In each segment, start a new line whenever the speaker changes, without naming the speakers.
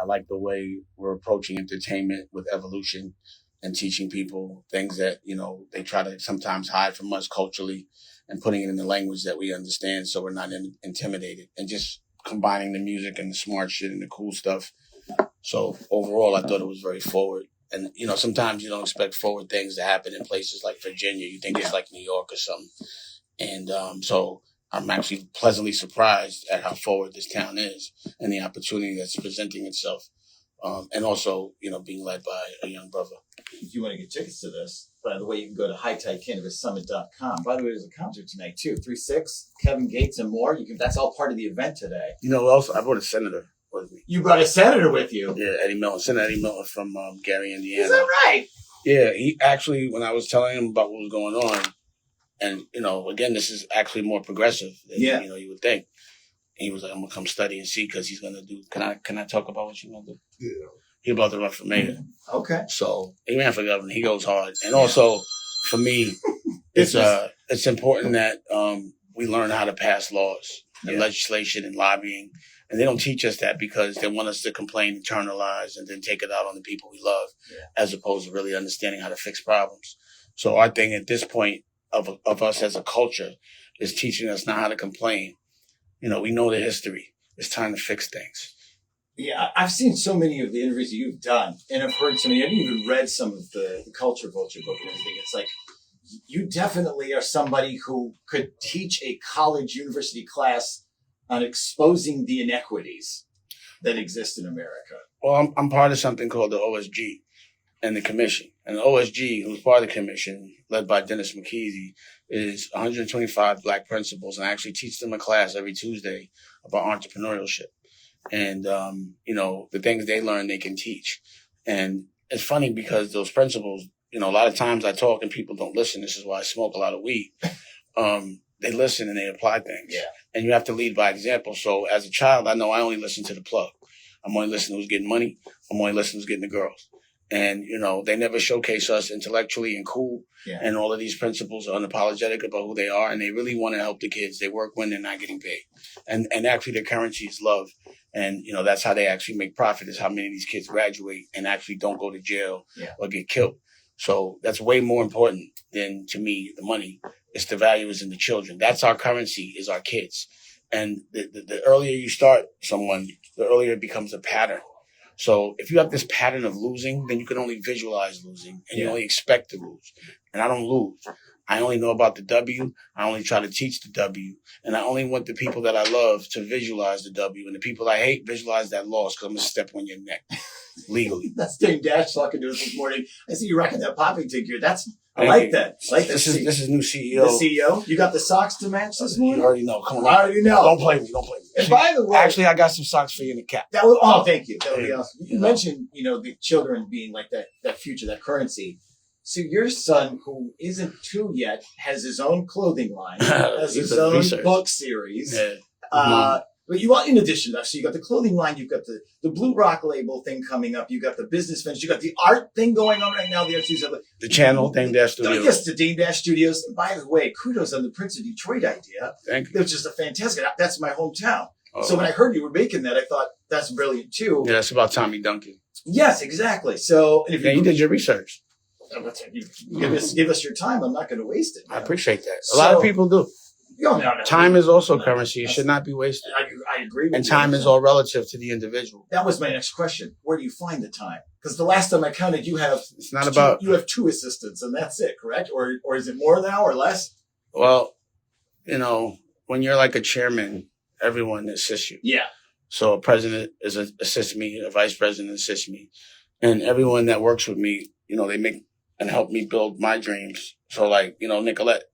I like the way we're approaching entertainment with evolution and teaching people things that, they try to sometimes hide from us culturally and putting it in the language that we understand so we're not intimidated and just combining the music and the smart shit and the cool stuff. So overall, I thought it was very forward. And, sometimes you don't expect forward things to happen in places like Virginia. You think it's like New York or something. And so I'm actually pleasantly surprised at how forward this town is and the opportunity that's presenting itself. And also, being led by a young brother.
If you want to get tickets to this, by the way, you can go to HighTideCannabisSummit.com. By the way, there's a concert tonight, too. 3-6, Kevin Gates and more. That's all part of the event today.
You know who else? I brought a senator with me.
You brought a senater with you?
Yeah, Eddie Milton. Senator Eddie Milton from Gary, Indiana.
Is that right?
Yeah, he actually, when I was telling him about what was going on, and, again, this is actually more progressive than, you would think. He was like, I'm going to come study and see because he's going to do, can I talk about what you're going to do?
Yeah.
He's about to run for mayor.
Okay.
So he ran for governor. He goes hard. And also, for me, it's important that we learn how to pass laws and legislation and lobbying. And they don't teach us that because they want us to complain, internalize, and then take it out on the people we love, as opposed to really understanding how to fix problems. So our thing at this point of us as a culture is teaching us not how to complain. We know the history. It's time to fix things.
Yeah, I've seen so many of the interviews that you've done, and I've heard so many. I've even read some of the Culture Vulture book and everything. It's like, you definitely are somebody who could teach a college university class on exposing the inequities that exist in America.
Well, I'm part of something called the OSG and the commission. And the OSG, who's part of the commission, led by Dennis McKeezy, is 125 Black principals. And I actually teach them a class every Tuesday about entrepreneurship. And, the things they learn, they can teach. And it's funny because those principles, a lot of times I talk and people don't listen. This is why I smoke a lot of weed. They listen and they apply things.
Yeah.
And you have to lead by example. So as a child, I know I only listen to the plug. I'm only listening to who's getting money. I'm only listening to who's getting the girls. And, they never showcase us intellectually and cool.
Yeah.
And all of these principals are unapologetic about who they are. And they really want to help the kids. They work when they're not getting paid. And actually their currency is love. And, that's how they actually make profit, is how many of these kids graduate and actually don't go to jail or get killed. So that's way more important than, to me, the money. It's the value is in the children. That's our currency, is our kids. And the earlier you start someone, the earlier it becomes a pattern. So if you have this pattern of losing, then you can only visualize losing and you only expect to lose. And I don't lose. I only know about the W. I only try to teach the W. And I only want the people that I love to visualize the W. And the people I hate, visualize that loss, because I'm going to step on your neck legally.
That's Dame Dash talking to us this morning. I see you rocking that popping figure. I like that. This
is new CEO.
The CEO? You got the socks to match this morning?
You already know. Come on.
I already know.
Don't play me.
And by the way,
actually, I got some socks for you in the cap.
Thank you. That would be awesome. You mentioned, the children being like that future, that currency. So your son, who isn't 2 yet, has his own clothing line, has his own book series.
Yeah.
But in addition to that, so you got the clothing line, you've got the Blue Rock label thing coming up, you got the business ventures, you got the art thing going on right now.
The channel, Dame Dash Studios.
Yes, the Dame Dash Studios. And by the way, kudos on the Prince of Detroit idea.
Thank you.
It was just a fantastic. That's my hometown.
Oh.
So when I heard you were making that, I thought that's brilliant too.
Yeah, it's about Tommy Duncan.
Yes, exactly. So
and if you did your research.
Give us your time. I'm not going to waste it.
I appreciate that. A lot of people do.
No.
Time is also currency. It should not be wasted.
I agree with you.
And time is all relative to the individual.
That was my next question. Where do you find the time? Because the last time I counted, you have you have 2 assistants, and that's it, correct? Or is it more now or less?
Well, when you're like a chairman, everyone assists you.
Yeah.
So a president assists me, a vice president assists me, and everyone that works with me, they make and help me build my dreams. So like, Nicolette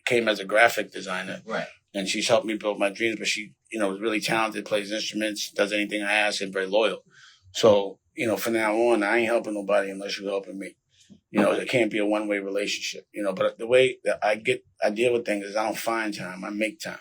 came as a graphic designer.
Right.
And she's helped me build my dreams, but she, is really talented, plays instruments, does anything I ask, and very loyal. So, from now on, I ain't helping nobody unless you're helping me. It can't be a one-way relationship, but the way that I deal with things is I don't find time, I make time.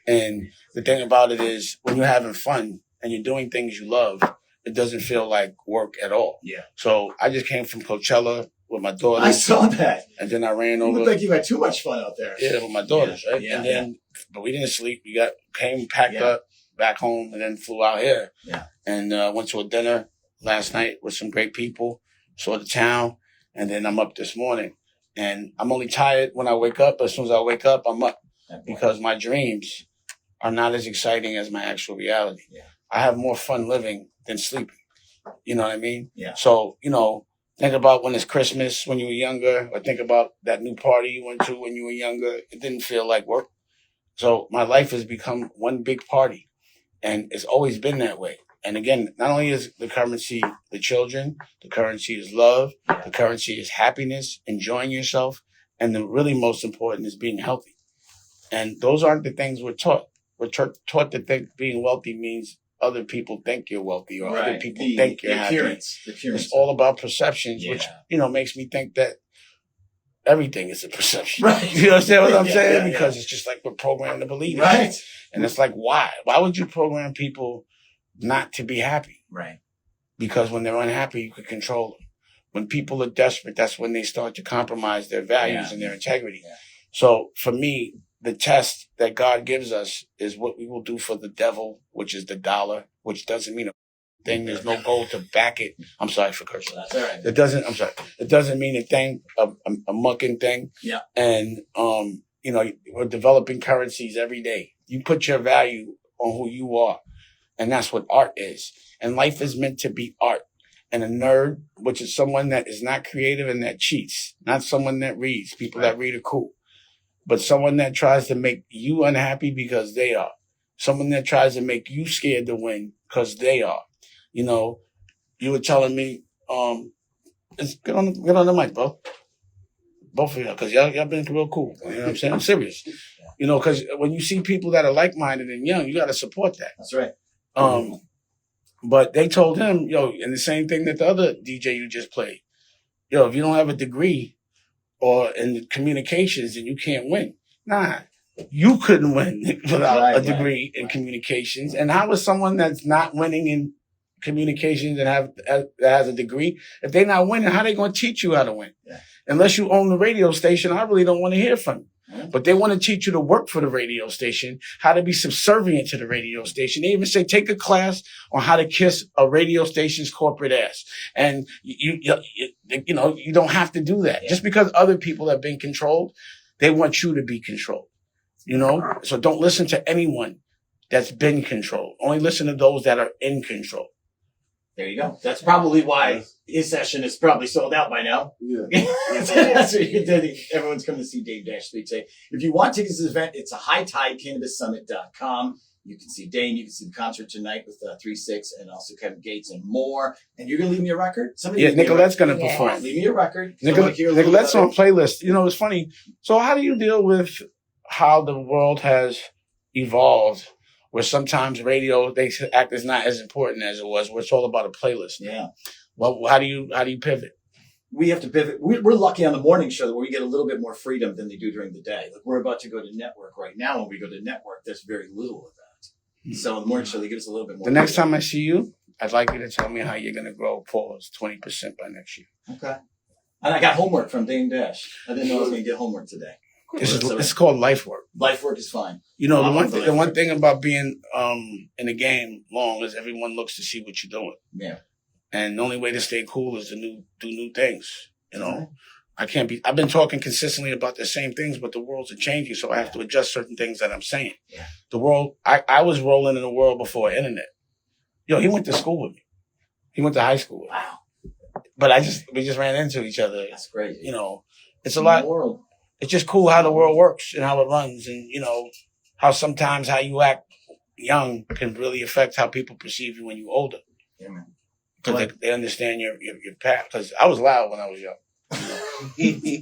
And the thing about it is when you're having fun and you're doing things you love, it doesn't feel like work at all.
Yeah.
So I just came from Coachella with my daughters.
I saw that.
And then I ran over.
You look like you had too much fun out there.
Yeah, with my daughters, right?
Yeah,
and then, but we didn't sleep. We packed up, back home and then flew out here.
Yeah.
And went to a dinner last night with some great people, saw the town, and then I'm up this morning. And I'm only tired when I wake up. As soon as I wake up, I'm up because my dreams are not as exciting as my actual reality.
Yeah.
I have more fun living than sleeping. You know what I mean?
Yeah.
So, think about when it's Christmas when you were younger, or think about that new party you went to when you were younger. It didn't feel like work. So my life has become one big party, and it's always been that way. And again, not only is the currency the children, the currency is love, the currency is happiness, enjoying yourself, and the really most important is being healthy. And those aren't the things we're taught. We're taught to think being wealthy means other people think you're wealthy, or other people think you're happy.
The appearance.
It's all about perceptions, which, makes me think that everything is a perception.
Right.
You understand what I'm saying?
Yeah.
Because it's just like we're programmed to believe it.
Right.
And it's like, why? Why would you program people not to be happy?
Right.
Because when they're unhappy, you can control them. When people are desperate, that's when they start to compromise their values and their integrity.
Yeah.
So for me, the test that God gives us is what we will do for the devil, which is the dollar, which doesn't mean a thing. There's no goal to back it. I'm sorry for cursing.
That's all right.
It doesn't mean a thing, a mucking thing.
Yeah.
And, we're developing currencies every day. You put your value on who you are. And that's what art is. And life is meant to be art. And a nerd, which is someone that is not creative and that cheats, not someone that reads. People that read are cool. But someone that tries to make you unhappy because they are. Someone that tries to make you scared to win because they are. You were telling me, get on the mic, bro. Both of y'all, because y'all been real cool. You know what I'm saying? I'm serious. Because when you see people that are like-minded and young, you got to support that.
That's right.
But they told him, and the same thing that the other DJ you just played. If you don't have a degree or in communications, then you can't win. Nah, you couldn't win without a degree in communications. And how is someone that's not winning in communications and that has a degree, if they're not winning, how are they going to teach you how to win?
Yeah.
Unless you own the radio station, I really don't want to hear from you. But they want to teach you to work for the radio station, how to be subservient to the radio station. They even say, take a class on how to kiss a radio station's corporate ass. And you don't have to do that. Just because other people have been controlled, they want you to be controlled. So don't listen to anyone that's been controlled. Only listen to those that are in control.
There you go. That's probably why his session is probably sold out by now.
Yeah.
That's what you did. Everyone's coming to see Dame Dash Speak today. If you want tickets to this event, it's a HighTideCannabisSummit.com. You can see Dame. You can see the concert tonight with 3-6 and also Kevin Gates and more. And you're going to leave me a record?
Nicolette's going to perform.
Leave me a record.
Nicolette's on playlist. It's funny. So how do you deal with how the world has evolved, where sometimes radio, they act as not as important as it was, where it's all about a playlist?
Yeah.
Well, how do you pivot?
We have to pivot. We're lucky on the morning show where we get a little bit more freedom than they do during the day. Like we're about to go to network right now. When we go to network, there's very little of that. So on the morning show, they give us a little bit more.
The next time I see you, I'd like you to tell me how you're going to grow 20% by next year.
Okay. And I got homework from Dame Dash. I didn't know I was going to get homework today.
This is called life work.
Life work is fine.
The one thing about being in the game long is everyone looks to see what you're doing.
Yeah.
And the only way to stay cool is to do new things. I've been talking consistently about the same things, but the world's changing, so I have to adjust certain things that I'm saying.
Yeah.
The world, I was rolling in the world before internet. He went to school with me. He went to high school with me.
Wow.
But we just ran into each other.
That's great.
It's a lot.
World.
It's just cool how the world works and how it runs, and how sometimes how you act young can really affect how people perceive you when you're older.
Yeah, man.
Because they understand your path. Because I was loud when I was young.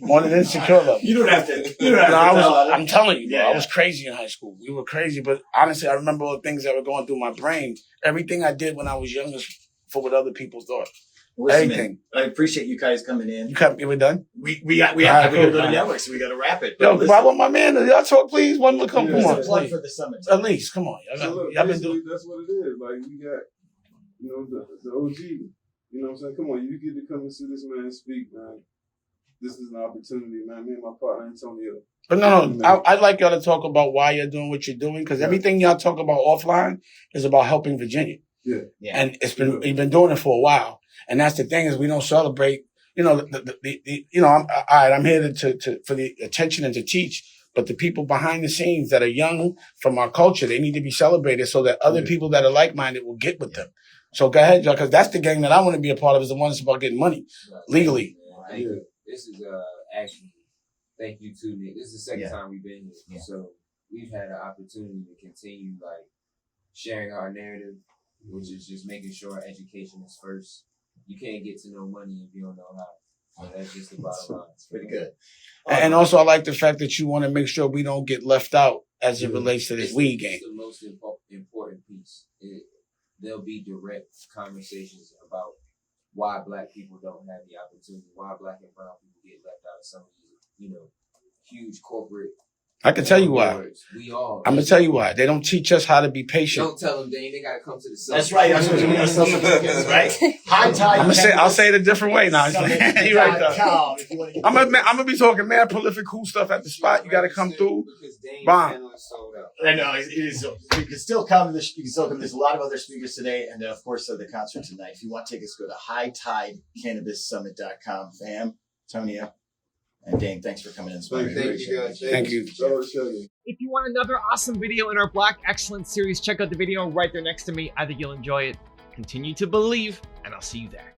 More than insecure level.
You don't have to.
I'm telling you, bro.
Yeah.
I was crazy in high school. We were crazy, but honestly, I remember all the things that were going through my brain. Everything I did when I was young was for what other people thought.
Listen,
Everything.
man, I appreciate you guys coming in.
You were done?
We have to go to the network, so we got to wrap it.
Yo, I want my man. Y'all talk, please. One will come.
Yeah,
Come on,
Plug
please.
for the summit.
At least, come on. Y'all been doing.
That's what it is. Like we got, the OG. You know what I'm saying? Come on, you get to come and see this man speak, man. This is an opportunity, man. Me and my partner Antonio.
But no, I'd like y'all to talk about why you're doing what you're doing, because everything y'all talk about offline is about helping Virginia.
Yeah.
And you've been doing it for a while. And that's the thing is we don't celebrate, you know, I'm here to for the attention and to teach, but the people behind the scenes that are young from our culture, they need to be celebrated so that other people that are like-minded will get with them. So go ahead, Joe, because that's the gang that I want to be a part of, is the one that's about getting money legally.
Thank you. This is actually, thank you too, Nick. This is the second time we've been here.
Yeah.
So we've had an opportunity to continue like sharing our narrative, which is just making sure education is first. You can't get to know money if you don't know how. So that's just the bottom line.
It's pretty good.
And also I like the fact that you want to make sure we don't get left out as it relates to this weed game.
It's the most important piece. There'll be direct conversations about why Black people don't have the opportunity, why Black and brown people get left out of some of these, huge corporate.
I can tell you why.
awards. We all.
I'm going to tell you why. They don't teach us how to be patient.
Don't tell them, Dane. They got to come to the sun.
That's right. That's what we're going right? High tide.
I'll say it a different way now. You're right, though. I'm gonna be talking mad prolific cool stuff at the spot. You got to come through. Bomb.
I know it is. You can still come. You can still come. There's a lot of other speakers today, and then of course the concert tonight. If you want tickets, go to hightidecannabissummit.com. Fam, Tonya, and Dane, thanks for coming in.
Thank you guys.
Thank you.
If you want another awesome video in our Black Excellence series, check out the video right there next to me. I think you'll enjoy it. Continue to believe, and I'll see you there.